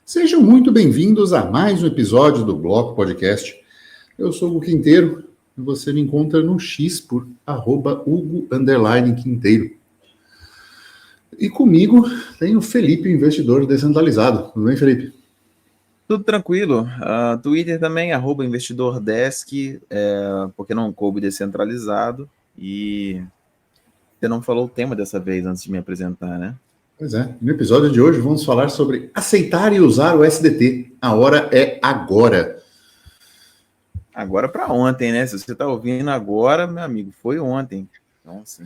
Sejam muito bem-vindos a mais um episódio do Bloco Podcast. Eu sou o Hugo Quinteiro e você me encontra no X por @Hugo_Quinteiro. E comigo tem o Felipe, investidor descentralizado. Tudo bem, Felipe? Tudo tranquilo. Twitter também, @investidordesk, porque não coube descentralizado. E você não falou o tema dessa vez antes de me apresentar, né? Pois é, no episódio de hoje vamos falar sobre aceitar e usar o SDT. A hora é agora. Agora para ontem, né? Se você está ouvindo agora, meu amigo, foi ontem. Então, assim.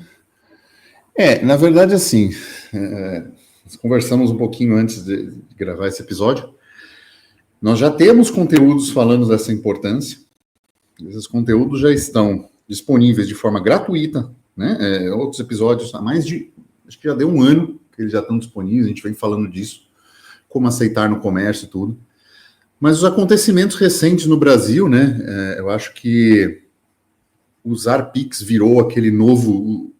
Na verdade, assim, nós conversamos um pouquinho antes de gravar esse episódio. Nós já temos conteúdos falando dessa importância. Esses conteúdos já estão disponíveis de forma gratuita, né? Outros episódios há mais de, acho que já deu um ano que eles já estão disponíveis, a gente vem falando disso, como aceitar no comércio e tudo. Mas os acontecimentos recentes no Brasil, né? Eu acho que usar Pix virou aquele novo,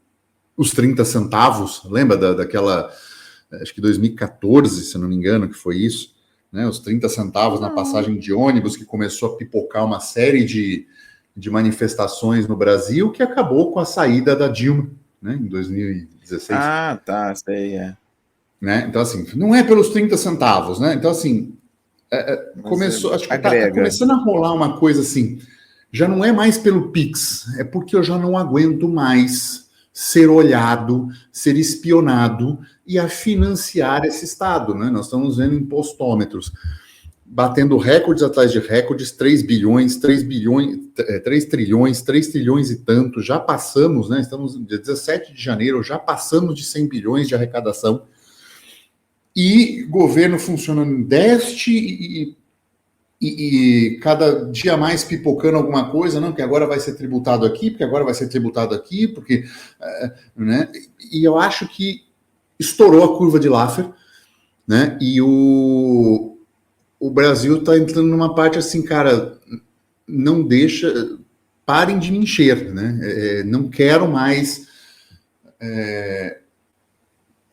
os 30 centavos, lembra daquela, acho que 2014, se não me engano, que foi isso, né? Os 30 centavos na passagem de ônibus, que começou a pipocar uma série de manifestações no Brasil, que acabou com a saída da Dilma, né, em 2016. Ah, tá, sei, Né? Então, assim, não é pelos 30 centavos, né? Então, assim, começou, acho que tá começando a rolar uma coisa assim, já não é mais pelo Pix, é porque eu já não aguento mais ser olhado, ser espionado e a financiar esse Estado, né? Nós estamos vendo impostômetros batendo recordes atrás de recordes, 3 bilhões, 3 trilhões, 3 trilhões e tanto, já passamos, né? Estamos no dia 17 de janeiro, já passamos de 100 bilhões de arrecadação. E governo funcionando em déficit e cada dia mais pipocando alguma coisa, não, que agora vai ser tributado aqui, porque agora vai ser tributado aqui, porque, né? E eu acho que estourou a curva de Laffer, né? E o Brasil está entrando numa parte assim, cara, não deixa, parem de me encher, né? Não quero mais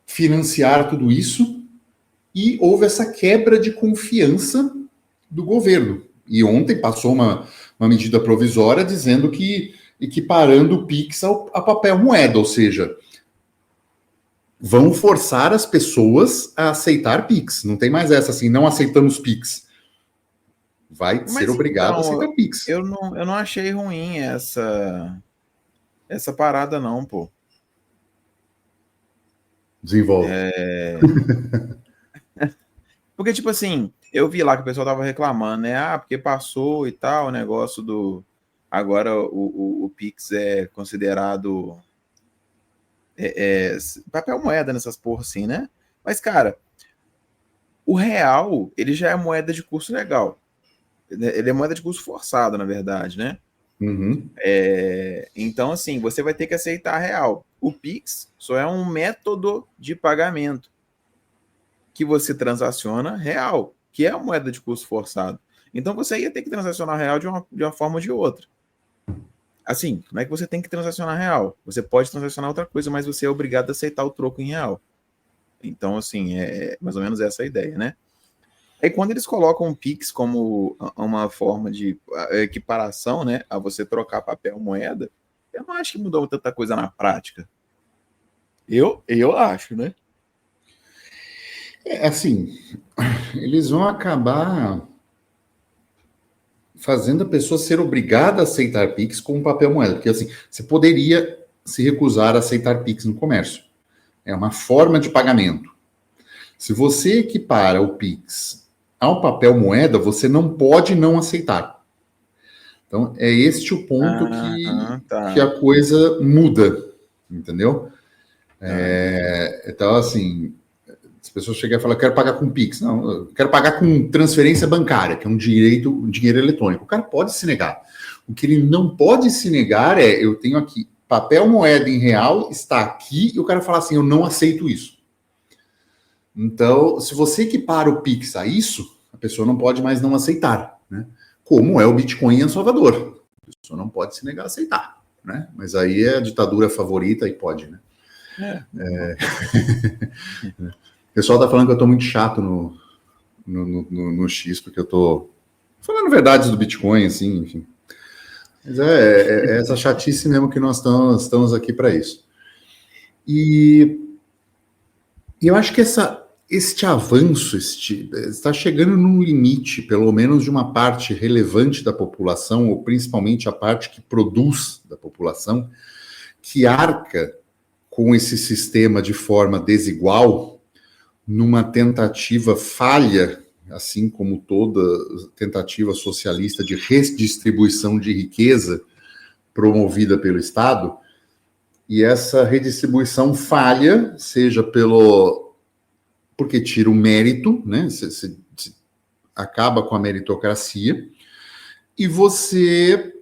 financiar tudo isso. E houve essa quebra de confiança do governo. E ontem passou uma medida provisória dizendo que equiparando o Pix a papel moeda, ou seja, vão forçar as pessoas a aceitar Pix. Não tem mais essa assim, não aceitamos Pix. Vai ser obrigado a aceitar Pix. Eu não achei ruim essa parada não, pô. Desenvolve. Porque, tipo assim, eu vi lá que o pessoal tava reclamando, né? Porque passou e tal, o negócio do... Agora o Pix é considerado papel moeda nessas porra assim, né? Mas, cara, o real, ele já é moeda de curso legal. Ele é moeda de curso forçado, na verdade, né? Uhum. Então, assim, você vai ter que aceitar a real. O Pix só é um método de pagamento que você transaciona real, que é a moeda de curso forçado. Então, você ia ter que transacionar real de uma forma ou de outra. Assim, como é que você tem que transacionar real? Você pode transacionar outra coisa, mas você é obrigado a aceitar o troco em real. Então, assim, é mais ou menos essa a ideia, né? Aí, quando eles colocam o Pix como uma forma de equiparação, né, a você trocar papel moeda, eu não acho que mudou tanta coisa na prática. Eu acho, né? Assim, eles vão acabar fazendo a pessoa ser obrigada a aceitar Pix com papel moeda, porque assim, você poderia se recusar a aceitar Pix no comércio. É uma forma de pagamento. Se você equipara o Pix ao papel moeda, você não pode não aceitar. Então, é este o ponto que a coisa muda, entendeu? Então, assim, as pessoas chegam e falam, quero pagar com Pix. Não, eu quero pagar com transferência bancária, que é um dinheiro eletrônico. O cara pode se negar. O que ele não pode se negar é, eu tenho aqui papel moeda em real, está aqui, e o cara fala assim, eu não aceito isso. Então, se você equipara o Pix a isso, a pessoa não pode mais não aceitar, né? Como é o Bitcoin em El Salvador. A pessoa não pode se negar a aceitar, né? Mas aí é a ditadura favorita e pode, né? O pessoal tá falando que eu tô muito chato no X, porque eu tô falando verdades do Bitcoin, assim, enfim. Mas é essa chatice mesmo que nós estamos aqui para isso. E eu acho que este avanço está chegando num limite, pelo menos de uma parte relevante da população, ou principalmente a parte que produz da população, que arca com esse sistema de forma desigual, numa tentativa falha, assim como toda tentativa socialista de redistribuição de riqueza promovida pelo Estado, e essa redistribuição falha, seja porque tira o mérito, né? Você acaba com a meritocracia, e você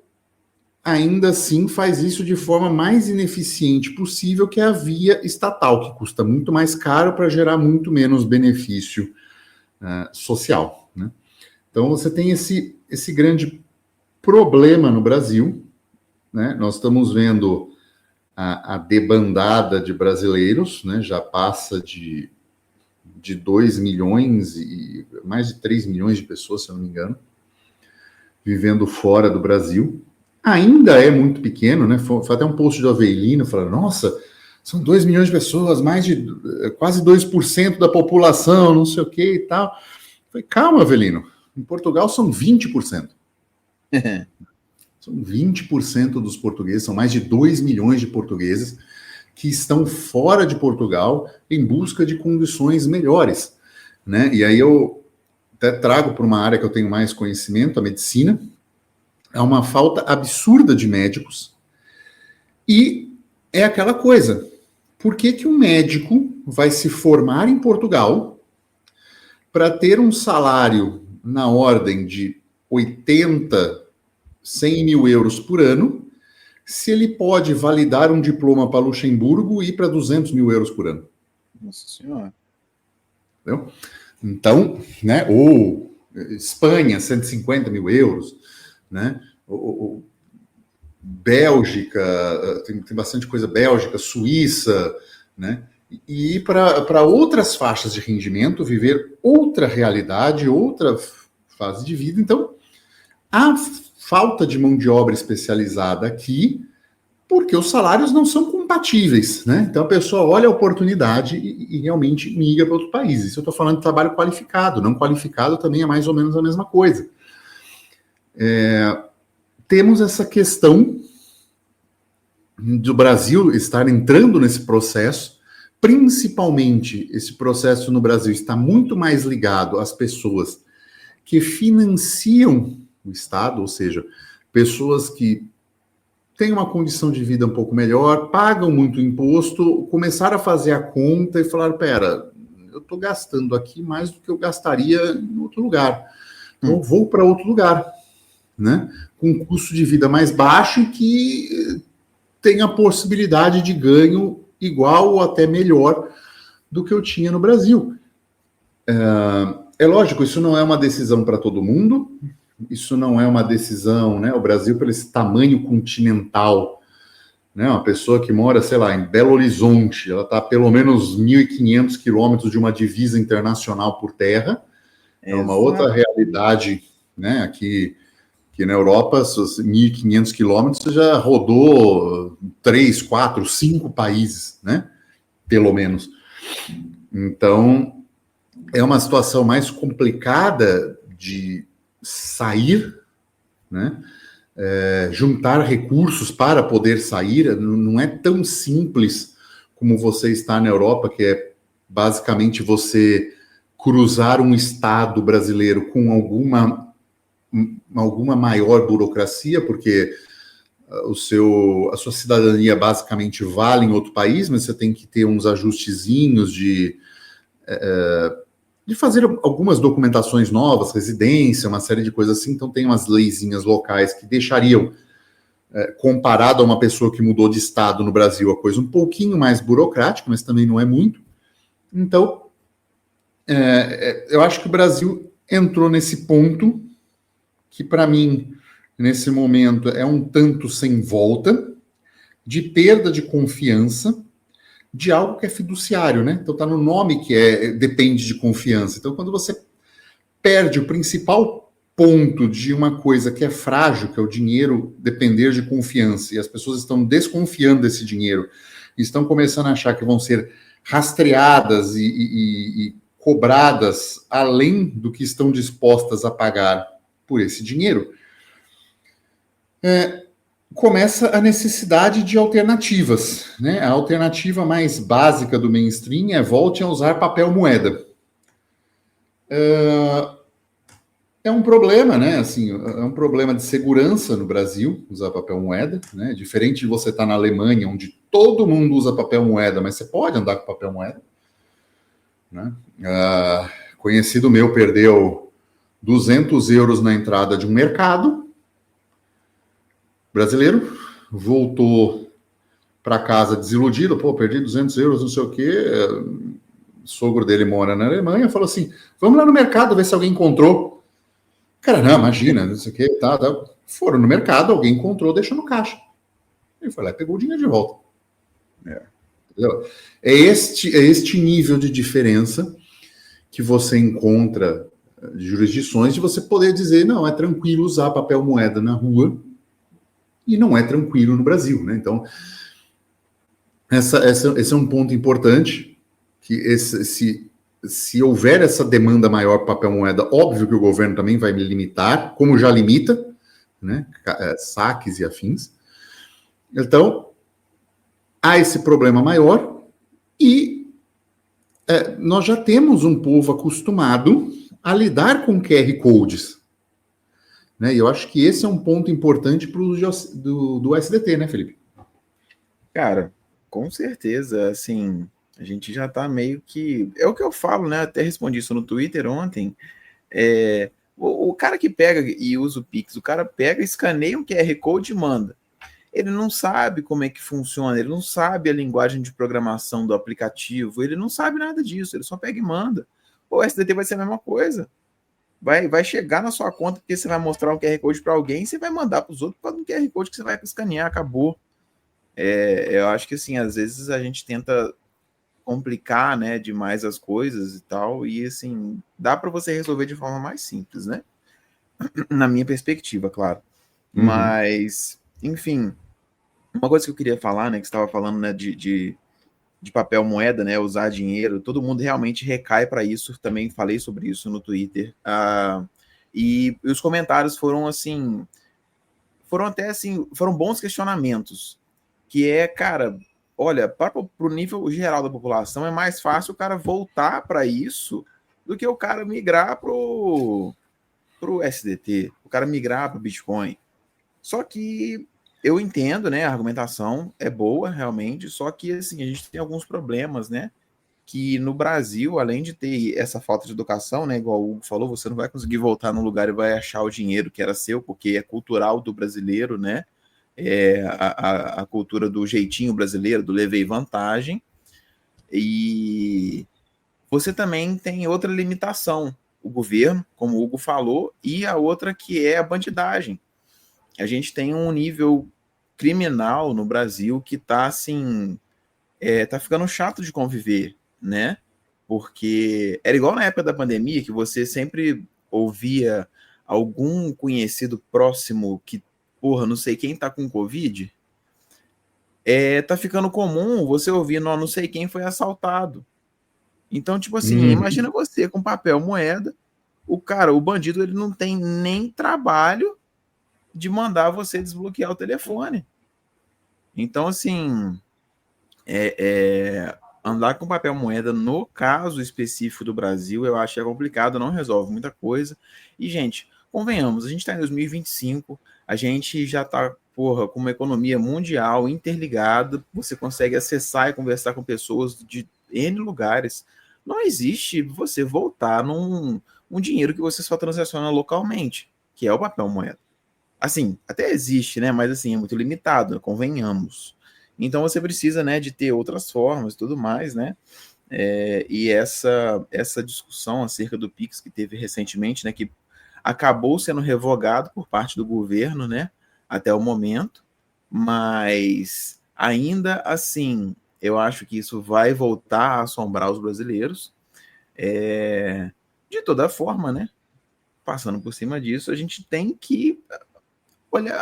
ainda assim faz isso de forma mais ineficiente possível, que é a via estatal, que custa muito mais caro para gerar muito menos benefício social, né? Então você tem esse grande problema no Brasil, né? Nós estamos vendo a debandada de brasileiros, né? Já passa de 2 milhões e mais de 3 milhões de pessoas, se eu não me engano, vivendo fora do Brasil. Ainda é muito pequeno, né? Foi até um post do Avelino falando, nossa, são 2 milhões de pessoas, mais de quase 2% da população, não sei o que e tal. Eu falei, calma, Avelino, em Portugal são 20%. São 20% dos portugueses, são mais de 2 milhões de portugueses que estão fora de Portugal em busca de condições melhores, né? E aí eu até trago para uma área que eu tenho mais conhecimento, a medicina. É uma falta absurda de médicos e é aquela coisa, por que um médico vai se formar em Portugal para ter um salário na ordem de 80, 100 mil euros por ano, se ele pode validar um diploma para Luxemburgo e ir para 200 mil euros por ano? Nossa Senhora. Entendeu? Então, né, ou Espanha, 150 mil euros, né? Bélgica, tem bastante coisa, Bélgica, Suíça, né? E ir para outras faixas de rendimento, viver outra realidade, outra fase de vida. Então, há falta de mão de obra especializada aqui, porque os salários não são compatíveis, né? Então a pessoa olha a oportunidade e realmente migra para outro país. Isso eu estou falando de trabalho qualificado, não qualificado também é mais ou menos a mesma coisa. Temos essa questão do Brasil estar entrando nesse processo, principalmente esse processo no Brasil está muito mais ligado às pessoas que financiam o Estado, ou seja, pessoas que têm uma condição de vida um pouco melhor, pagam muito imposto, começaram a fazer a conta e falaram, pera, eu estou gastando aqui mais do que eu gastaria em outro lugar, então eu vou para outro lugar, né? Com um custo de vida mais baixo e que tem a possibilidade de ganho igual ou até melhor do que eu tinha no Brasil. É lógico, isso não é uma decisão para todo mundo, isso não é uma decisão, né? O Brasil, pelo esse tamanho continental, né? Uma pessoa que mora, sei lá, em Belo Horizonte, ela está a pelo menos 1.500 quilômetros de uma divisa internacional por terra, é uma outra realidade, né? Aqui na Europa, 1.500 quilômetros, você já rodou 3, 4, 5 países, né? Pelo menos. Então, é uma situação mais complicada de sair, né? Juntar recursos para poder sair, não é tão simples como você está na Europa, que é basicamente você cruzar um estado brasileiro com alguma maior burocracia, porque a sua cidadania basicamente vale em outro país, mas você tem que ter uns ajustezinhos de fazer algumas documentações novas, residência, uma série de coisas assim. Então tem umas leizinhas locais que deixariam, comparado a uma pessoa que mudou de estado no Brasil, a coisa um pouquinho mais burocrática, mas também não é muito. Então, eu acho que o Brasil entrou nesse ponto que, para mim, nesse momento, é um tanto sem volta, de perda de confiança, de algo que é fiduciário, né? Então, está no nome que depende de confiança. Então, quando você perde o principal ponto de uma coisa que é frágil, que é o dinheiro depender de confiança, e as pessoas estão desconfiando desse dinheiro, estão começando a achar que vão ser rastreadas e cobradas além do que estão dispostas a pagar por esse dinheiro, começa a necessidade de alternativas, né? A alternativa mais básica do mainstream é volte a usar papel moeda. É um problema, né? Assim, é um problema de segurança no Brasil usar papel moeda, né? Diferente de você estar na Alemanha, onde todo mundo usa papel moeda, mas você pode andar com papel moeda, né? Conhecido meu perdeu 200 euros na entrada de um mercado brasileiro, voltou para casa desiludido, pô, perdi 200 euros, não sei o quê. O sogro dele mora na Alemanha, falou assim, vamos lá no mercado ver se alguém encontrou. Cara, não, imagina, não sei o quê, tá. Foram no mercado, alguém encontrou, deixou no caixa. Ele foi lá e pegou o dinheiro de volta. Entendeu? É este nível de diferença que você encontra de jurisdições de você poder dizer, não, é tranquilo usar papel moeda na rua e não é tranquilo no Brasil, né? Então, esse é um ponto importante, que se houver essa demanda maior para papel moeda, óbvio que o governo também vai me limitar, como já limita, né? Saques e afins. Então, há esse problema maior e nós já temos um povo acostumado a lidar com QR Codes. Né? E eu acho que esse é um ponto importante para o uso do SDT, né, Felipe? Cara, com certeza, assim, a gente já tá meio que... É o que eu falo, né? Até respondi isso no Twitter ontem. O cara que pega e usa o Pix, o cara pega, escaneia um QR Code e manda. Ele não sabe como é que funciona, ele não sabe a linguagem de programação do aplicativo, ele não sabe nada disso, ele só pega e manda. O SDT vai ser a mesma coisa. Vai chegar na sua conta porque você vai mostrar um QR Code para alguém e você vai mandar para os outros para um QR Code que você vai escanear, acabou. Eu acho que assim, às vezes a gente tenta complicar, né, demais as coisas e tal, e assim, dá para você resolver de forma mais simples, né? Na minha perspectiva, claro. Mas, enfim, uma coisa que eu queria falar, né, que você estava falando, né, de papel moeda, né, usar dinheiro, todo mundo realmente recai para isso, também falei sobre isso no Twitter, e os comentários foram assim, foram bons questionamentos, que cara, olha, para o nível geral da população é mais fácil o cara voltar para isso do que o cara migrar pro SDT, o cara migrar para o Bitcoin. Só que eu entendo, né, a argumentação é boa, realmente, só que, assim, a gente tem alguns problemas, né, que no Brasil, além de ter essa falta de educação, né, igual o Hugo falou, você não vai conseguir voltar num lugar e vai achar o dinheiro que era seu, porque é cultural do brasileiro, né, a cultura do jeitinho brasileiro, do levei vantagem, e você também tem outra limitação, o governo, como o Hugo falou, e a outra que é a bandidagem. A gente tem um nível criminal no Brasil que tá assim, tá ficando chato de conviver, né? Porque era igual na época da pandemia, que você sempre ouvia algum conhecido próximo que, porra, não sei quem tá com Covid. Tá ficando comum você ouvir, não sei quem foi assaltado. Então, tipo assim, imagina você com papel moeda, o bandido, ele não tem nem trabalho de mandar você desbloquear o telefone. Então, assim, andar com papel moeda, no caso específico do Brasil, eu acho que é complicado, não resolve muita coisa. E, gente, convenhamos, a gente está em 2025, a gente já está, com uma economia mundial interligada, você consegue acessar e conversar com pessoas de N lugares. Não existe você voltar num dinheiro que você só transaciona localmente, que é o papel moeda. Assim, até existe, né? Mas assim, é muito limitado, convenhamos. Então você precisa, né, de ter outras formas e tudo mais, né? E essa discussão acerca do Pix que teve recentemente, né, que acabou sendo revogado por parte do governo, né, até o momento, mas ainda assim, eu acho que isso vai voltar a assombrar os brasileiros, de toda forma, né? passando por cima disso, a gente tem que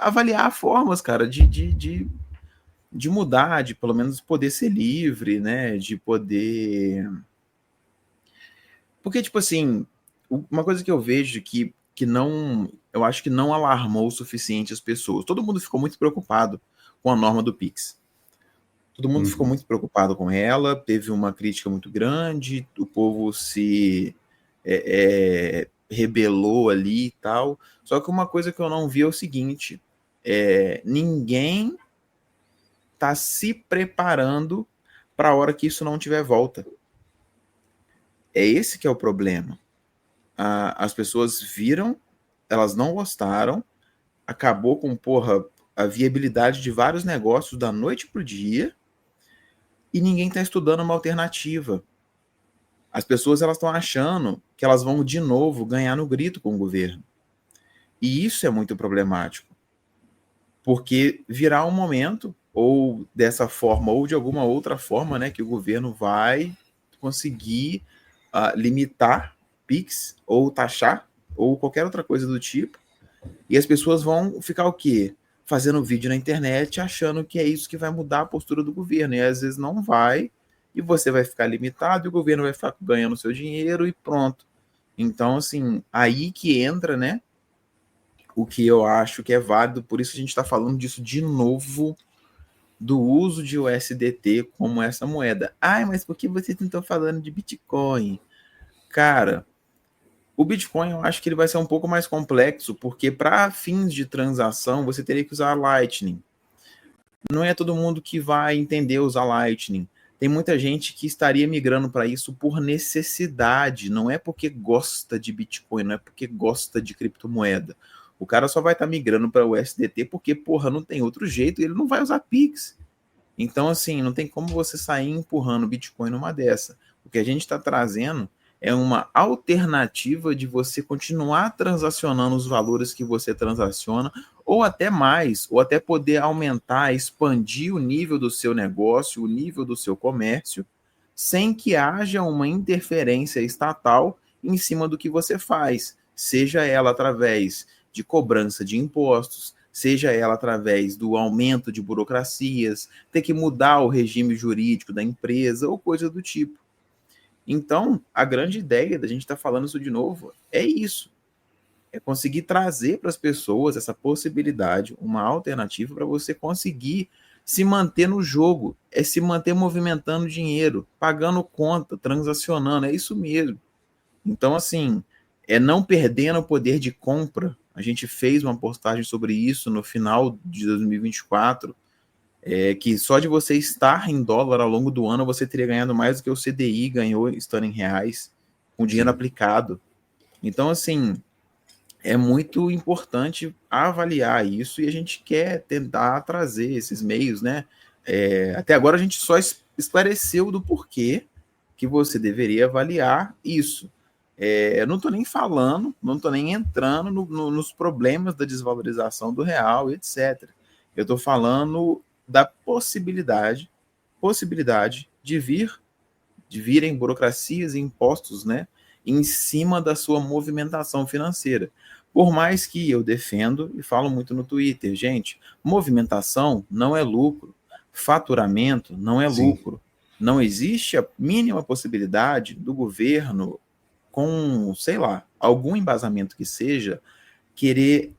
avaliar formas, cara, de mudar, de pelo menos poder ser livre, né? De poder... Porque, tipo assim, uma coisa que eu vejo que não... Eu acho que não alarmou o suficiente as pessoas. Todo mundo ficou muito preocupado com a norma do Pix. Todo mundo ficou muito preocupado com ela, teve uma crítica muito grande, o povo se rebelou ali e tal. Só que uma coisa que eu não vi é o seguinte, ninguém está se preparando para a hora que isso não tiver volta. É esse que é o problema. As pessoas viram, elas não gostaram, acabou com, a viabilidade de vários negócios da noite para o dia, e ninguém está estudando uma alternativa. As pessoas estão achando que elas vão de novo ganhar no grito com o governo. E isso é muito problemático. Porque virá um momento, ou dessa forma, ou de alguma outra forma, né, que o governo vai conseguir limitar PIX, ou taxar, ou qualquer outra coisa do tipo. E as pessoas vão ficar o quê? Fazendo vídeo na internet, achando que é isso que vai mudar a postura do governo. E às vezes não vai, e você vai ficar limitado, e o governo vai ficar ganhando seu dinheiro e pronto. Então, assim, aí que entra, né, o que eu acho que é válido, por isso a gente está falando disso de novo, do uso de USDT como essa moeda. Ai, mas por que vocês não estão falando de Bitcoin? Cara, o Bitcoin eu acho que ele vai ser um pouco mais complexo, porque para fins de transação você teria que usar Lightning. Não é todo mundo que vai entender usar Lightning. Tem muita gente que estaria migrando para isso por necessidade, não é porque gosta de Bitcoin, não é porque gosta de criptomoeda. O cara só vai estar migrando para o USDT porque, não tem outro jeito e ele não vai usar Pix. Então, assim, não tem como você sair empurrando Bitcoin numa dessa. O que a gente está trazendo é uma alternativa de você continuar transacionando os valores que você transaciona, ou até mais, ou até poder aumentar, expandir o nível do seu negócio, o nível do seu comércio, sem que haja uma interferência estatal em cima do que você faz, seja ela através de cobrança de impostos, seja ela através do aumento de burocracias, ter que mudar o regime jurídico da empresa ou coisa do tipo. Então, a grande ideia da gente estar falando isso de novo é isso. É conseguir trazer para as pessoas essa possibilidade, uma alternativa para você conseguir se manter no jogo, é se manter movimentando dinheiro, pagando conta, transacionando, é isso mesmo. Então, assim, é não perdendo o poder de compra. A gente fez uma postagem sobre isso no final de 2024, que só de você estar em dólar ao longo do ano, você teria ganhado mais do que o CDI ganhou estando em reais, com dinheiro aplicado. Então, assim, é muito importante avaliar isso e a gente quer tentar trazer esses meios, né? Até agora a gente só esclareceu do porquê que você deveria avaliar isso. Eu não estou nem falando, não estou nem entrando nos problemas da desvalorização do real, etc. Eu estou falando da possibilidade de virem burocracias e impostos, né, em cima da sua movimentação financeira. Por mais que eu defendo e falo muito no Twitter, gente, movimentação não é lucro, faturamento não é lucro. Não existe a mínima possibilidade do governo, com, sei lá, algum embasamento que seja, querer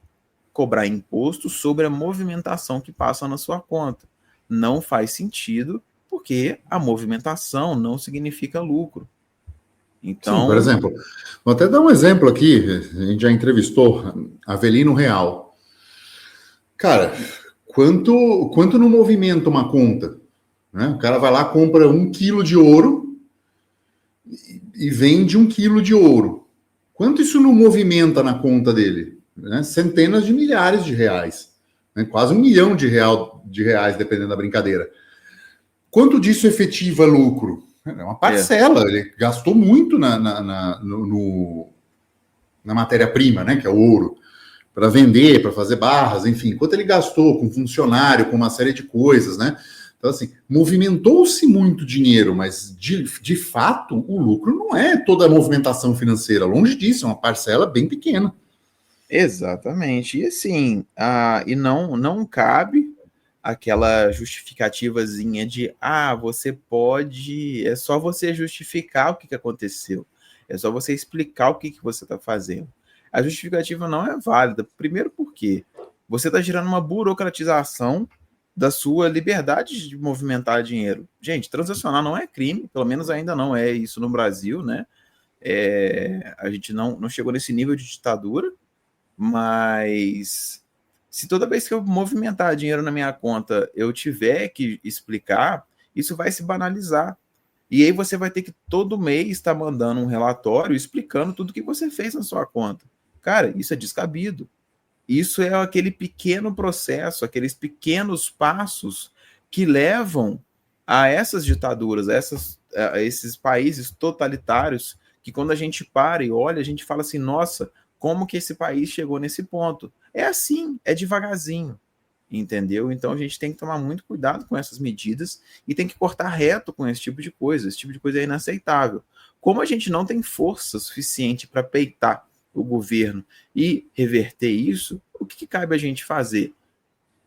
cobrar imposto sobre a movimentação que passa na sua conta. Não faz sentido, porque a movimentação não significa lucro. Então, sim, por exemplo, vou até dar um exemplo aqui, a gente já entrevistou Avelino Real. Cara, quanto não movimenta uma conta? Né? O cara vai lá, compra 1 quilo de ouro e vende 1 quilo de ouro. Quanto isso não movimenta na conta dele? Né? Centenas de milhares de reais. Né? Quase 1 milhão de reais, dependendo da brincadeira. Quanto disso efetiva lucro? É uma parcela. Ele gastou muito na matéria-prima, né? Que é o ouro, para vender, para fazer barras, enfim. Quanto ele gastou com funcionário, com uma série de coisas, né? Então, assim, movimentou-se muito dinheiro, mas de fato o lucro não é toda a movimentação financeira. Longe disso, é uma parcela bem pequena. Exatamente. E assim, e não cabe aquela justificativazinha de você pode. É só você justificar o que aconteceu. É só você explicar o que você está fazendo. A justificativa não é válida. Primeiro porque você está gerando uma burocratização da sua liberdade de movimentar dinheiro. Gente, transacionar não é crime, pelo menos ainda não é isso no Brasil, né? A gente não chegou nesse nível de ditadura, mas se toda vez que eu movimentar dinheiro na minha conta eu tiver que explicar, isso vai se banalizar. E aí você vai ter que todo mês estar mandando um relatório explicando tudo que você fez na sua conta. Cara, isso é descabido. Isso é aquele pequeno processo, aqueles pequenos passos que levam a essas ditaduras, a esses países totalitários, que quando a gente para e olha, a gente fala assim, nossa, como que esse país chegou nesse ponto? É assim, é devagarzinho, entendeu? Então a gente tem que tomar muito cuidado com essas medidas e tem que cortar reto com esse tipo de coisa. Esse tipo de coisa é inaceitável. Como a gente não tem força suficiente para peitar o governo e reverter isso, o que cabe a gente fazer?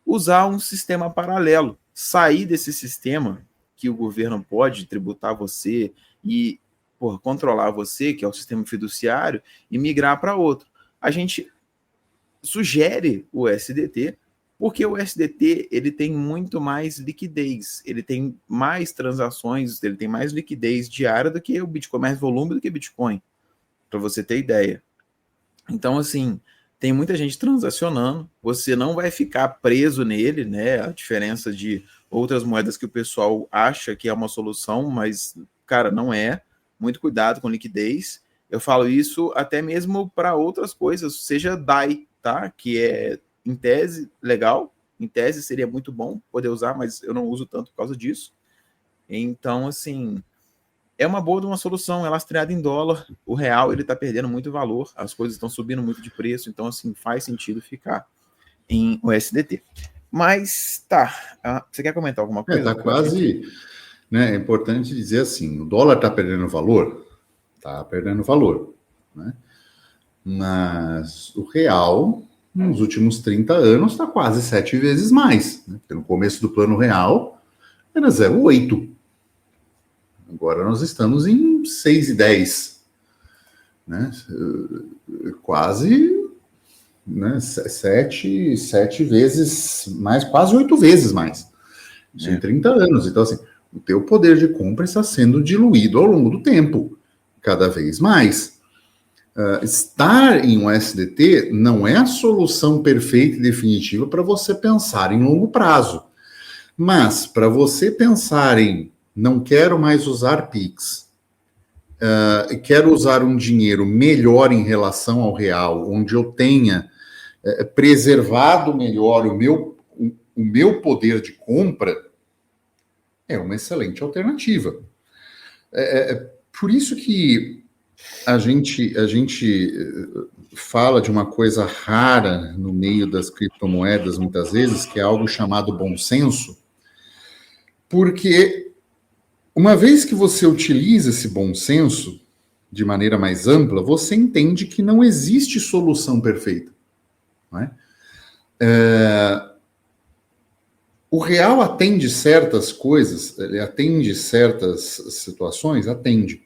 Usar um sistema paralelo, sair desse sistema que o governo pode tributar você e controlar você, que é o sistema fiduciário, e migrar para outro. A gente sugere o SDT, porque o SDT ele tem muito mais liquidez, ele tem mais transações, ele tem mais liquidez diária do que o Bitcoin, mais volume do que o Bitcoin, para você ter ideia. Então, assim, tem muita gente transacionando, você não vai ficar preso nele, né? A diferença de outras moedas que o pessoal acha que é uma solução, mas, cara, não é. Muito cuidado com liquidez. Eu falo isso até mesmo para outras coisas, seja DAI, tá? Que é, em tese, legal, em tese seria muito bom poder usar, mas eu não uso tanto por causa disso. Então, assim, é uma boa de uma solução, é lastreada em dólar, o real ele está perdendo muito valor, as coisas estão subindo muito de preço, então assim, faz sentido ficar em USDT. Mas tá, você quer comentar alguma coisa? Tá quase, né, é importante dizer assim, o dólar está perdendo valor, né? Mas o real, nos últimos 30 anos, está quase 7 vezes mais, né? Porque no começo do plano real era 0,8. Agora nós estamos em 6,10, né? Quase, né? 7 vezes mais, quase 8 vezes mais. Isso em 30 anos. Então, assim, o teu poder de compra está sendo diluído ao longo do tempo, cada vez mais. Estar em um SDT não é a solução perfeita e definitiva para você pensar em longo prazo. Mas, para você pensar em não quero mais usar Pix, quero usar um dinheiro melhor em relação ao real, onde eu tenha preservado melhor o meu poder de compra, é uma excelente alternativa. Por isso que a gente fala de uma coisa rara no meio das criptomoedas, muitas vezes, que é algo chamado bom senso, porque uma vez que você utiliza esse bom senso de maneira mais ampla, você entende que não existe solução perfeita. Não é? O real atende certas coisas, ele atende certas situações? Atende.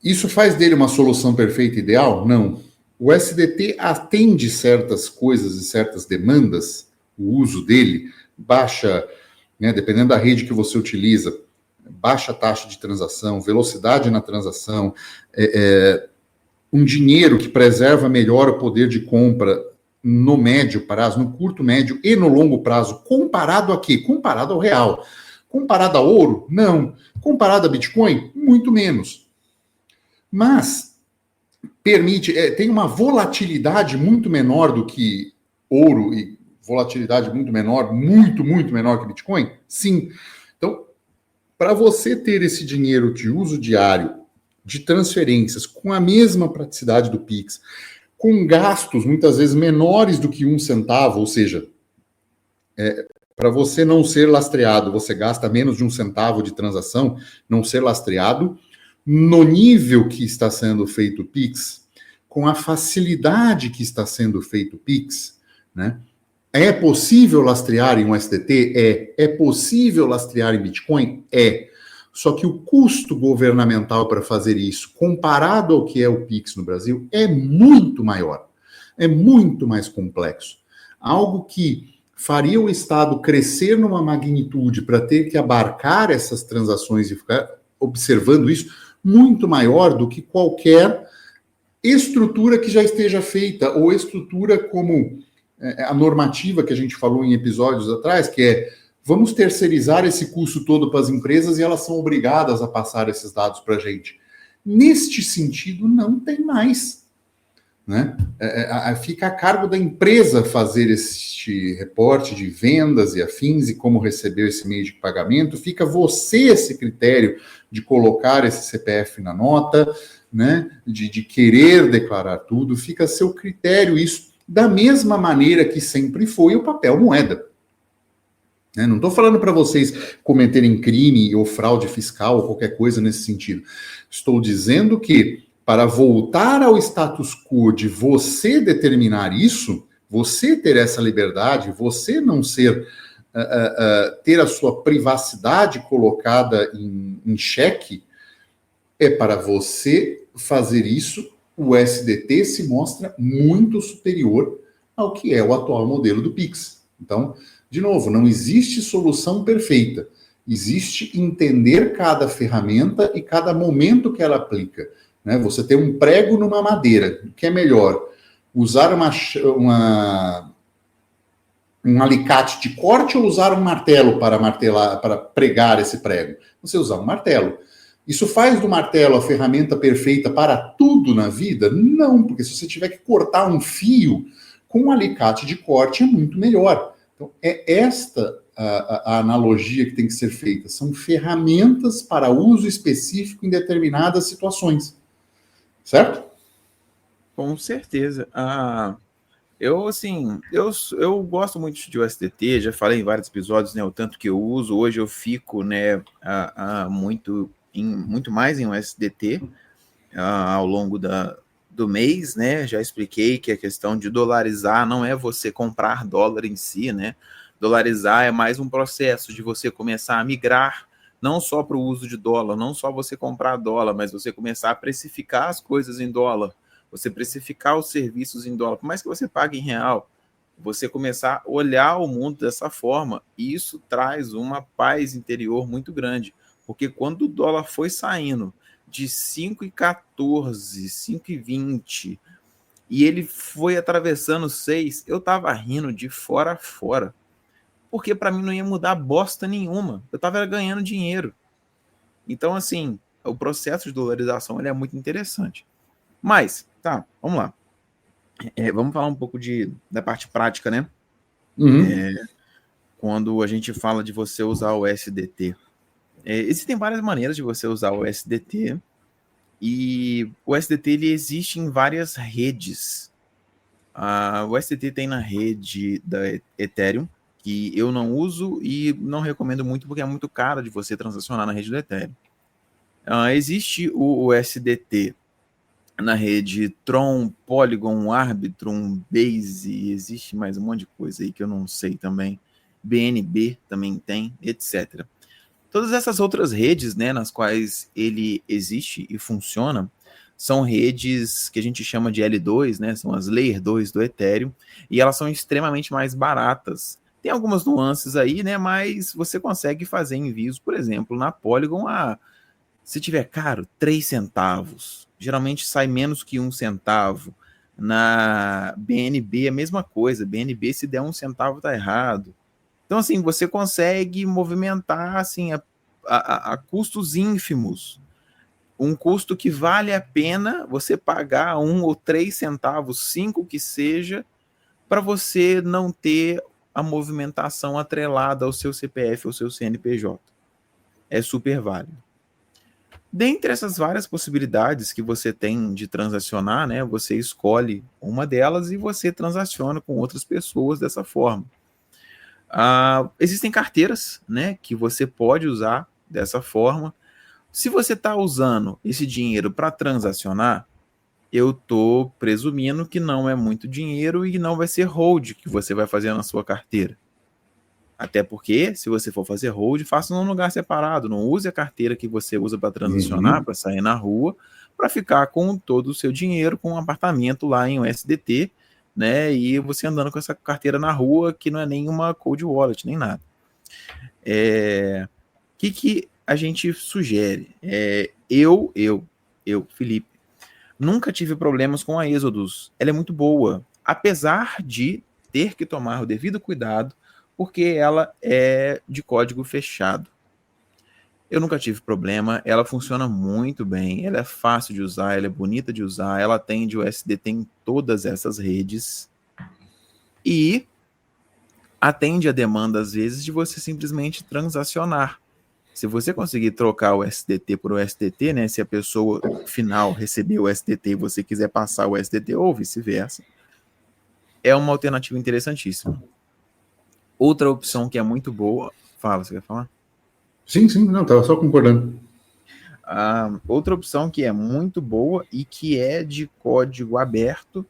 Isso faz dele uma solução perfeita e ideal? Não. O SDT atende certas coisas e certas demandas, o uso dele, baixa, né, dependendo da rede que você utiliza, baixa taxa de transação, velocidade na transação, um dinheiro que preserva melhor o poder de compra no médio prazo, no curto, médio e no longo prazo, comparado a quê? Comparado ao real. Comparado a ouro? Não. Comparado a Bitcoin? Muito menos. Mas permite, tem uma volatilidade muito menor do que ouro e volatilidade muito menor, muito menor que Bitcoin? Sim. Então, para você ter esse dinheiro de uso diário, de transferências, com a mesma praticidade do Pix, com gastos muitas vezes menores do que 1 centavo, ou seja, Para você não ser lastreado, você gasta menos de 1 centavo de transação, não ser lastreado, no nível que está sendo feito o Pix, com a facilidade que está sendo feito o Pix, né? É possível lastrear em USDT? É possível lastrear em Bitcoin? Só que o custo governamental para fazer isso, comparado ao que é o Pix no Brasil, é muito maior. É muito mais complexo. Algo que faria o Estado crescer numa magnitude para ter que abarcar essas transações e ficar observando isso, muito maior do que qualquer estrutura que já esteja feita, ou estrutura como a normativa que a gente falou em episódios atrás, que é vamos terceirizar esse custo todo para as empresas e elas são obrigadas a passar esses dados para a gente. Neste sentido, não tem mais. Né? Fica a cargo da empresa fazer este reporte de vendas e afins e como recebeu esse meio de pagamento. Fica você esse critério de colocar esse CPF na nota, né? de querer declarar tudo. Fica a seu critério isso, da mesma maneira que sempre foi o papel moeda. Não estou falando para vocês cometerem crime ou fraude fiscal ou qualquer coisa nesse sentido. Estou dizendo que, para voltar ao status quo de você determinar isso, você ter essa liberdade, você não ser, ter a sua privacidade colocada em xeque, para você fazer isso, o SDT se mostra muito superior ao que é o atual modelo do Pix. Então, de novo, não existe solução perfeita. Existe entender cada ferramenta e cada momento que ela aplica. Né? Você tem um prego numa madeira. O que é melhor? Usar um alicate de corte ou usar um martelo para martelar, para pregar esse prego? Você usar um martelo. Isso faz do martelo a ferramenta perfeita para tudo na vida? Não, porque se você tiver que cortar um fio, com um alicate de corte é muito melhor. Então, é esta a analogia que tem que ser feita. São ferramentas para uso específico em determinadas situações. Certo? Com certeza. Eu gosto muito de USDT, já falei em vários episódios, né, o tanto que eu uso. Hoje eu fico, né, muito mais em USDT ao longo do mês, né? Já expliquei que a questão de dolarizar não é você comprar dólar em si, né? Dolarizar é mais um processo de você começar a migrar não só para o uso de dólar, não só você comprar dólar, mas você começar a precificar as coisas em dólar, você precificar os serviços em dólar, por mais que você pague em real, você começar a olhar o mundo dessa forma, e isso traz uma paz interior muito grande, porque quando o dólar foi saindo de 5,14, 5,20, e ele foi atravessando 6, eu tava rindo de fora a fora, porque para mim não ia mudar bosta nenhuma, eu tava ganhando dinheiro. Então, assim, o processo de dolarização ele é muito interessante. Mas, tá, vamos lá. Vamos falar um pouco da parte prática, né? Quando a gente fala de você usar o SDT. Existem várias maneiras de você usar o SDT, e o SDT ele existe em várias redes. O SDT tem na rede da Ethereum, que eu não uso e não recomendo muito porque é muito caro de você transacionar na rede do Ethereum. Existe o SDT na rede Tron, Polygon, Arbitrum, Base, existe mais um monte de coisa aí que eu não sei também. BNB também tem, etc. Todas essas outras redes, né, nas quais ele existe e funciona, são redes que a gente chama de L2, né, são as Layer 2 do Ethereum, e elas são extremamente mais baratas. Tem algumas nuances aí, né, mas você consegue fazer envios, por exemplo, na Polygon, se tiver caro, 3 centavos. Geralmente sai menos que 1 centavo. Na BNB, a mesma coisa. BNB, se der 1 centavo, tá errado. Então, assim, você consegue movimentar assim, a custos ínfimos. Um custo que vale a pena você pagar 1 ou 3 centavos, 5 que seja, para você não ter a movimentação atrelada ao seu CPF ou seu CNPJ. É super válido. Dentre essas várias possibilidades que você tem de transacionar, né, você escolhe uma delas e você transaciona com outras pessoas dessa forma. Existem carteiras, né, que você pode usar dessa forma. Se você está usando esse dinheiro para transacionar, eu estou presumindo que não é muito dinheiro e não vai ser hold que você vai fazer na sua carteira. Até porque, se você for fazer hold, faça num lugar separado. Não use a carteira que você usa para transacionar, para sair na rua, para ficar com todo o seu dinheiro, com um apartamento lá em USDT, né? E você andando com essa carteira na rua, que não é nenhuma cold wallet, nem nada. Que a gente sugere? Eu, Felipe, nunca tive problemas com a Exodus. Ela é muito boa, apesar de ter que tomar o devido cuidado, porque ela é de código fechado. Eu nunca tive problema, ela funciona muito bem, ela é fácil de usar, ela é bonita de usar, ela atende o USDT em todas essas redes e atende a demanda, às vezes, de você simplesmente transacionar. Se você conseguir trocar o USDT por USDT, né, se a pessoa final receber o USDT e você quiser passar o USDT ou vice-versa, é uma alternativa interessantíssima. Outra opção que é muito boa... Fala, você quer falar? Sim, não, estava só concordando. Outra opção que é muito boa e que é de código aberto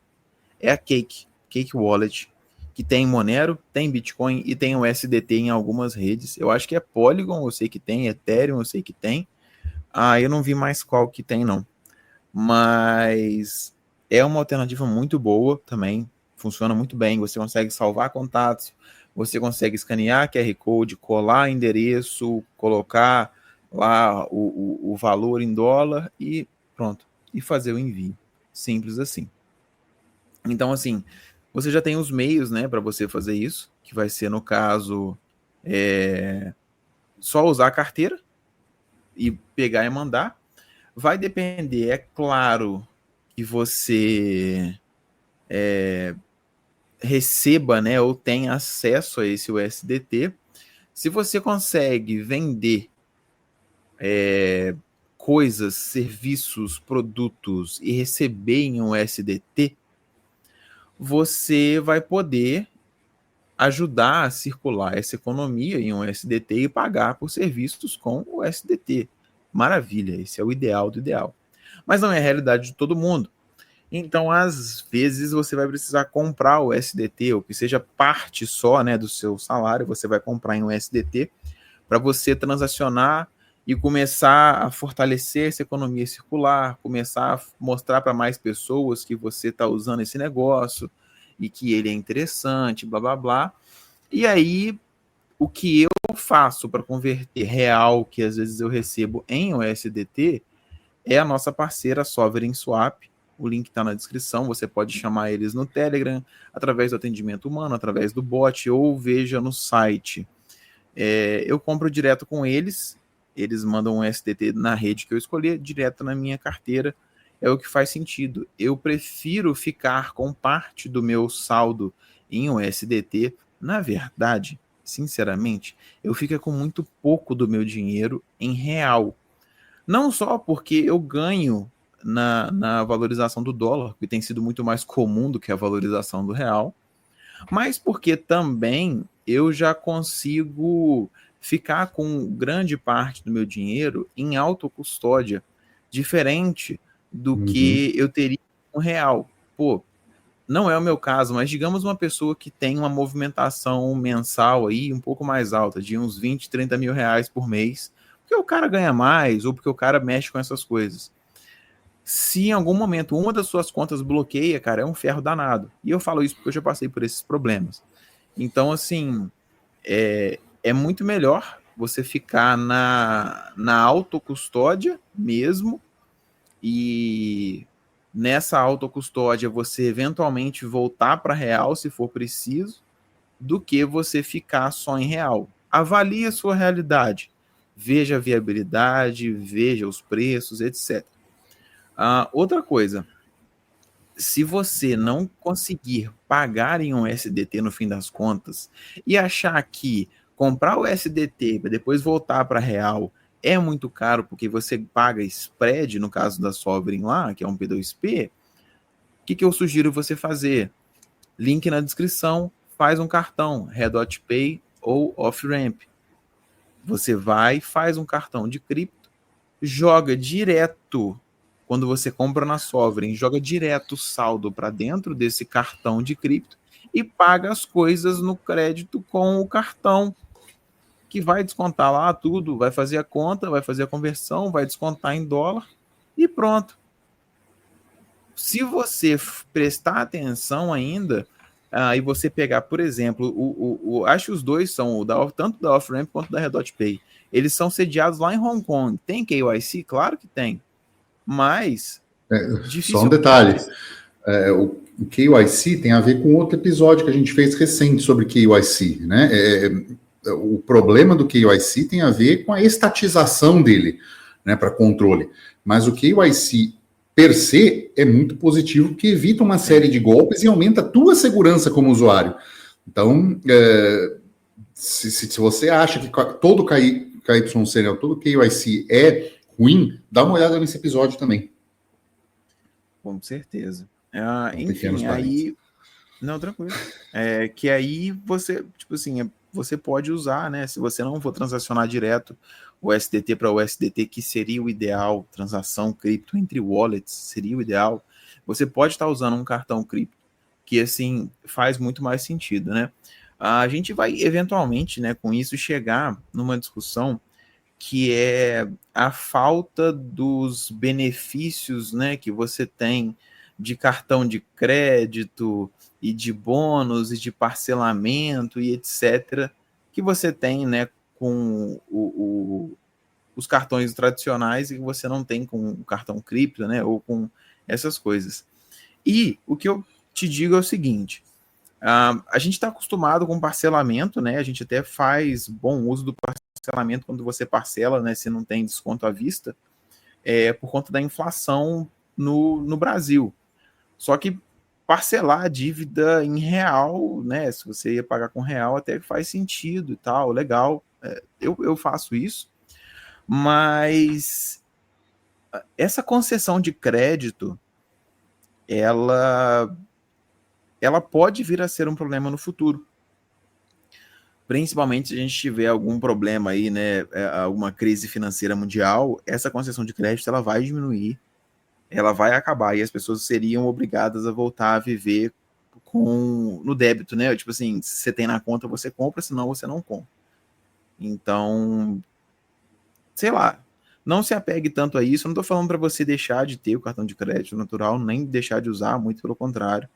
é a Cake Wallet, que tem Monero, tem Bitcoin e tem o USDT em algumas redes. Eu acho que é Polygon, eu sei que tem, Ethereum, eu sei que tem. Eu não vi mais qual que tem, não. Mas é uma alternativa muito boa também, funciona muito bem, você consegue salvar contatos, você consegue escanear QR Code, colar endereço, colocar lá o valor em dólar e pronto, e fazer o envio. Simples assim. Então, assim, você já tem os meios, né, para você fazer isso, que vai ser, no caso, só usar a carteira e pegar e mandar. Vai depender, é claro, que você receba, né, ou tenha acesso a esse USDT. Se você consegue vender coisas, serviços, produtos e receber em USDT, você vai poder ajudar a circular essa economia em USDT e pagar por serviços com o USDT. Maravilha, esse é o ideal do ideal. Mas não é a realidade de todo mundo. Então, às vezes, você vai precisar comprar o USDT, ou que seja parte só, né, do seu salário, você vai comprar em USDT para você transacionar e começar a fortalecer essa economia circular, começar a mostrar para mais pessoas que você está usando esse negócio e que ele é interessante, blá, blá, blá. E aí, o que eu faço para converter real, que às vezes eu recebo em USDT, é a nossa parceira Sovereign Swap. O link está na descrição, você pode chamar eles no Telegram, através do atendimento humano, através do bot, ou veja no site. Eu compro direto com eles, eles mandam um USDT na rede que eu escolhi, direto na minha carteira, é o que faz sentido. Eu prefiro ficar com parte do meu saldo em USDT. Na verdade, sinceramente, eu fico com muito pouco do meu dinheiro em real. Não só porque eu ganho na valorização do dólar, que tem sido muito mais comum do que a valorização do real, mas porque também eu já consigo ficar com grande parte do meu dinheiro em autocustódia, diferente do que eu teria com real. Pô, não é o meu caso, mas digamos uma pessoa que tem uma movimentação mensal aí um pouco mais alta, de uns 20, 30 mil reais por mês, porque o cara ganha mais ou porque o cara mexe com essas coisas. Se em algum momento uma das suas contas bloqueia, cara, é um ferro danado. E eu falo isso porque eu já passei por esses problemas. Então, assim, é muito melhor você ficar na autocustódia mesmo, e nessa autocustódia você eventualmente voltar para real se for preciso, do que você ficar só em real. Avalie a sua realidade, veja a viabilidade, veja os preços, etc. Outra coisa, se você não conseguir pagar em um USDT no fim das contas e achar que comprar o USDT para depois voltar para real é muito caro porque você paga spread, no caso da Sovereign lá, que é um P2P, o que eu sugiro você fazer? Link na descrição, faz um cartão, Redot Pay ou off-ramp. Você vai, faz um cartão de cripto, joga direto, quando você compra na Sovereign, joga direto o saldo para dentro desse cartão de cripto e paga as coisas no crédito com o cartão, que vai descontar lá tudo, vai fazer a conta, vai fazer a conversão, vai descontar em dólar e pronto. Se você prestar atenção ainda, e você pegar, por exemplo, acho que os dois são, tanto da Off-Ramp quanto da Redot Pay, eles são sediados lá em Hong Kong. Tem KYC? Claro que tem. Mas... só um detalhe. O KYC tem a ver com outro episódio que a gente fez recente sobre KYC, né? O problema do KYC tem a ver com a estatização dele, né, para controle. Mas o KYC per se é muito positivo, porque evita uma série de golpes e aumenta a tua segurança como usuário. Então, se você acha que todo KYC, todo KYC é ruim, dá uma olhada nesse episódio também. Com certeza. Enfim, aí... Não, tranquilo. Que aí você, tipo assim, você pode usar, né? Se você não for transacionar direto o USDT para o USDT, que seria o ideal, transação cripto entre wallets, seria o ideal, você pode estar usando um cartão cripto, que assim, faz muito mais sentido, né? A gente vai, eventualmente, né, com isso, chegar numa discussão que é a falta dos benefícios, né, que você tem de cartão de crédito e de bônus e de parcelamento e etc., que você tem, né, com os cartões tradicionais e que você não tem com o cartão cripto, né, ou com essas coisas. E o que eu te digo é o seguinte: a gente está acostumado com parcelamento, né, a gente até faz bom uso do parcelamento quando você parcela, né, se não tem desconto à vista, por conta da inflação no Brasil. Só que parcelar a dívida em real, né, se você ia pagar com real, até faz sentido e tal, legal. Eu faço isso, mas essa concessão de crédito, ela pode vir a ser um problema no futuro. Principalmente se a gente tiver algum problema aí, né, alguma crise financeira mundial, essa concessão de crédito ela vai diminuir, ela vai acabar e as pessoas seriam obrigadas a voltar a viver no débito, né? Tipo assim, se você tem na conta, você compra, senão você não compra. Então, sei lá, não se apegue tanto a isso. Eu não estou falando para você deixar de ter o cartão de crédito natural, nem deixar de usar, muito pelo contrário.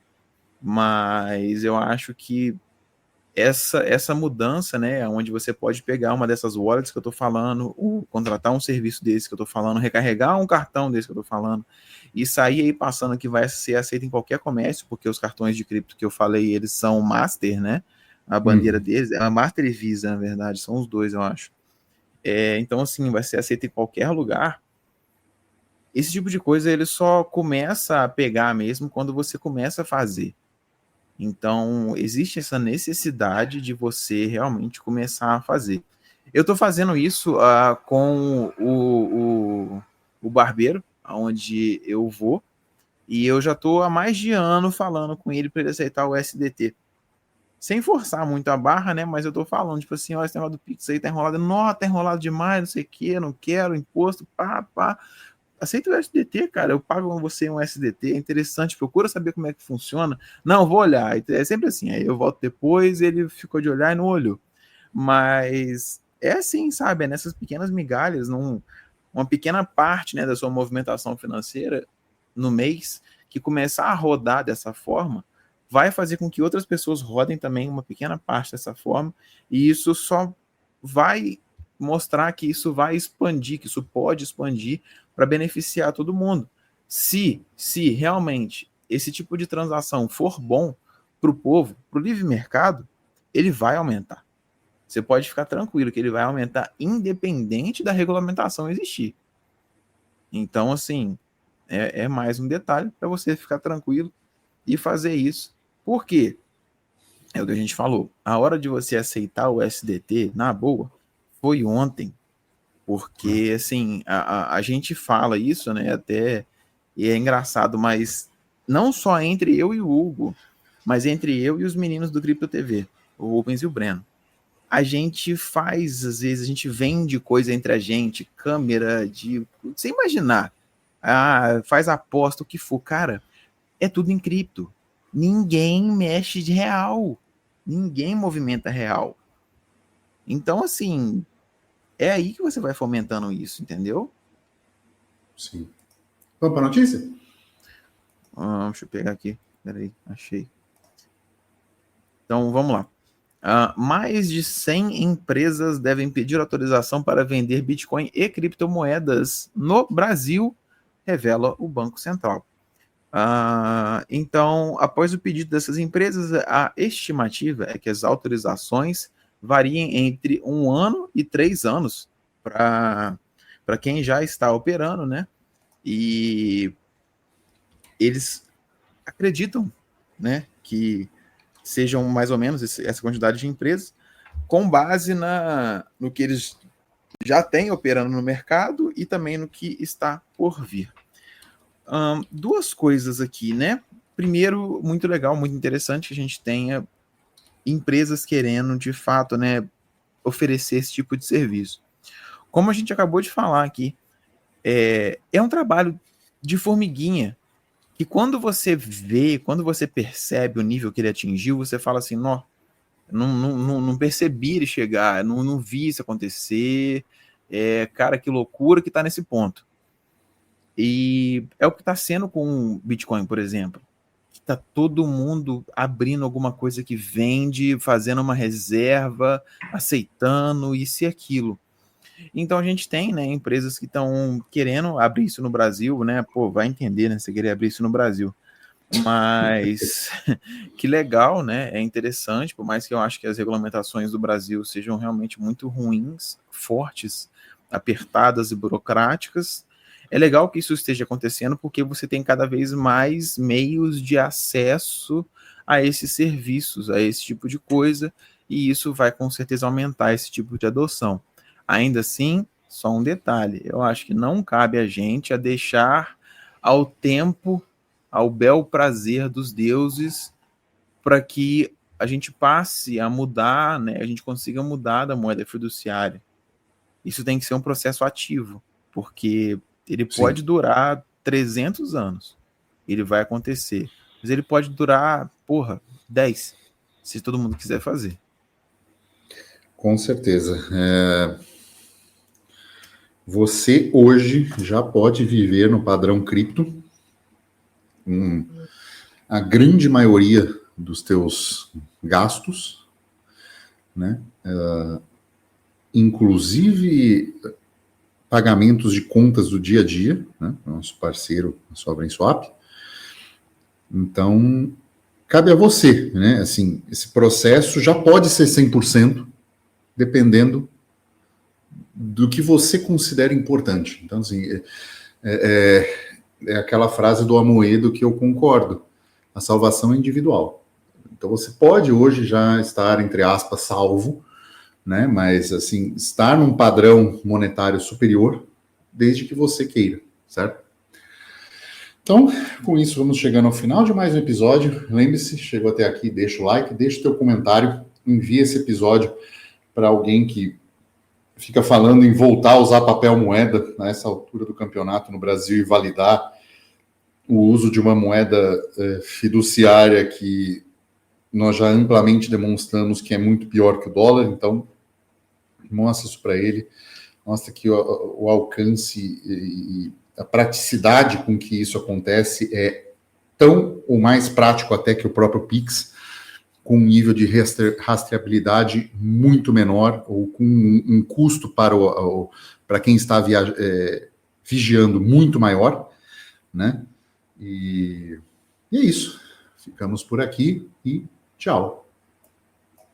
Mas eu acho que essa mudança, né, onde você pode pegar uma dessas wallets que eu estou falando, ou contratar um serviço desse que eu estou falando, recarregar um cartão desse que eu estou falando, e sair aí passando que vai ser aceito em qualquer comércio, porque os cartões de cripto que eu falei, eles são Master, né, a bandeira deles, é a Master e Visa, na verdade, são os dois, eu acho. Então, assim, vai ser aceito em qualquer lugar. Esse tipo de coisa, ele só começa a pegar mesmo quando você começa a fazer. Então, existe essa necessidade de você realmente começar a fazer. Eu estou fazendo isso com o barbeiro, onde eu vou, e eu já estou há mais de ano falando com ele para ele aceitar o SDT. Sem forçar muito a barra, né? Mas eu estou falando, tipo assim, ó, esse negócio do Pix aí tá enrolado. Não, tá enrolado demais, não sei o quê, não quero, imposto, pá. Aceita o SDT, cara, eu pago com você um SDT, é interessante, procura saber como é que funciona. Não, vou olhar, é sempre assim, aí eu volto depois, ele ficou de olhar e não olhou. Mas é assim, sabe, é nessas pequenas migalhas, uma pequena parte, né, da sua movimentação financeira no mês, que começar a rodar dessa forma, vai fazer com que outras pessoas rodem também uma pequena parte dessa forma, e isso só vai mostrar que isso vai expandir, que isso pode expandir para beneficiar todo mundo. Se realmente esse tipo de transação for bom para o povo, para o livre mercado, ele vai aumentar. Você pode ficar tranquilo que ele vai aumentar independente da regulamentação existir. Então, assim, é mais um detalhe para você ficar tranquilo e fazer isso. Por quê? É o que a gente falou. A hora de você aceitar o SDT, na boa, foi ontem. Porque, assim, a gente fala isso, né, até, e é engraçado, mas não só entre eu e o Hugo, mas entre eu e os meninos do Cripto TV, o Rubens e o Breno. a gente faz, às vezes, a gente vende coisa entre a gente, câmera, sem imaginar. Faz aposta, o que for. Cara, é tudo em cripto. Ninguém mexe de real. Ninguém movimenta real. Então, assim, é aí que você vai fomentando isso, entendeu? Sim. Vamos para a notícia? Deixa eu pegar aqui. Peraí, achei. Então, vamos lá. Mais de 100 empresas devem pedir autorização para vender Bitcoin e criptomoedas no Brasil, revela o Banco Central. Então, após o pedido dessas empresas, a estimativa é que as autorizações variem entre 1 ano e 3 anos para quem já está operando, né? E eles acreditam, né, que sejam mais ou menos essa quantidade de empresas, com base no que eles já têm operando no mercado e também no que está por vir. Duas coisas aqui, né? Primeiro, muito legal, muito interessante que a gente tenha empresas querendo, de fato, né, oferecer esse tipo de serviço. Como a gente acabou de falar aqui, é um trabalho de formiguinha, que quando você vê, quando você percebe o nível que ele atingiu, você fala assim, não percebi ele chegar, não vi isso acontecer, cara, que loucura que está nesse ponto. E é o que está sendo com o Bitcoin, por exemplo. Está todo mundo abrindo alguma coisa que vende, fazendo uma reserva, aceitando isso e aquilo. Então a gente tem, né, empresas que estão querendo abrir isso no Brasil, né? Pô, vai entender, né? Você querer abrir isso no Brasil. Mas que legal, né? É interessante, por mais que eu acho que as regulamentações do Brasil sejam realmente muito ruins, fortes, apertadas e burocráticas. É legal que isso esteja acontecendo porque você tem cada vez mais meios de acesso a esses serviços, a esse tipo de coisa, e isso vai com certeza aumentar esse tipo de adoção. Ainda assim, só um detalhe, eu acho que não cabe a gente a deixar ao tempo, ao bel prazer dos deuses, para que a gente passe a mudar, né, a gente consiga mudar da moeda fiduciária. Isso tem que ser um processo ativo, porque ele pode durar 300 anos, ele vai acontecer, mas ele pode durar, 10, se todo mundo quiser fazer. Com certeza. Você hoje já pode viver no padrão cripto. A grande maioria dos teus gastos, né? Inclusive pagamentos de contas do dia a dia, né? Nosso parceiro, a Sovereign Swap. Então, cabe a você, né? Assim, esse processo já pode ser 100%, dependendo do que você considera importante. Então, assim, é aquela frase do Amoedo que eu concordo. A salvação é individual. Então, você pode hoje já estar, entre aspas, salvo, né? Mas, assim, estar num padrão monetário superior, desde que você queira, certo? Então, com isso, vamos chegando ao final de mais um episódio. Lembre-se, chegou até aqui, deixa o like, deixa o teu comentário, envia esse episódio para alguém que fica falando em voltar a usar papel moeda nessa altura do campeonato no Brasil e validar o uso de uma moeda fiduciária que nós já amplamente demonstramos que é muito pior que o dólar. Então, mostra isso para ele, mostra que o alcance e a praticidade com que isso acontece é tão ou mais prático até que o próprio Pix, com um nível de rastreabilidade muito menor, ou com um custo para quem está vigiando muito maior, né? E é isso. Ficamos por aqui e tchau.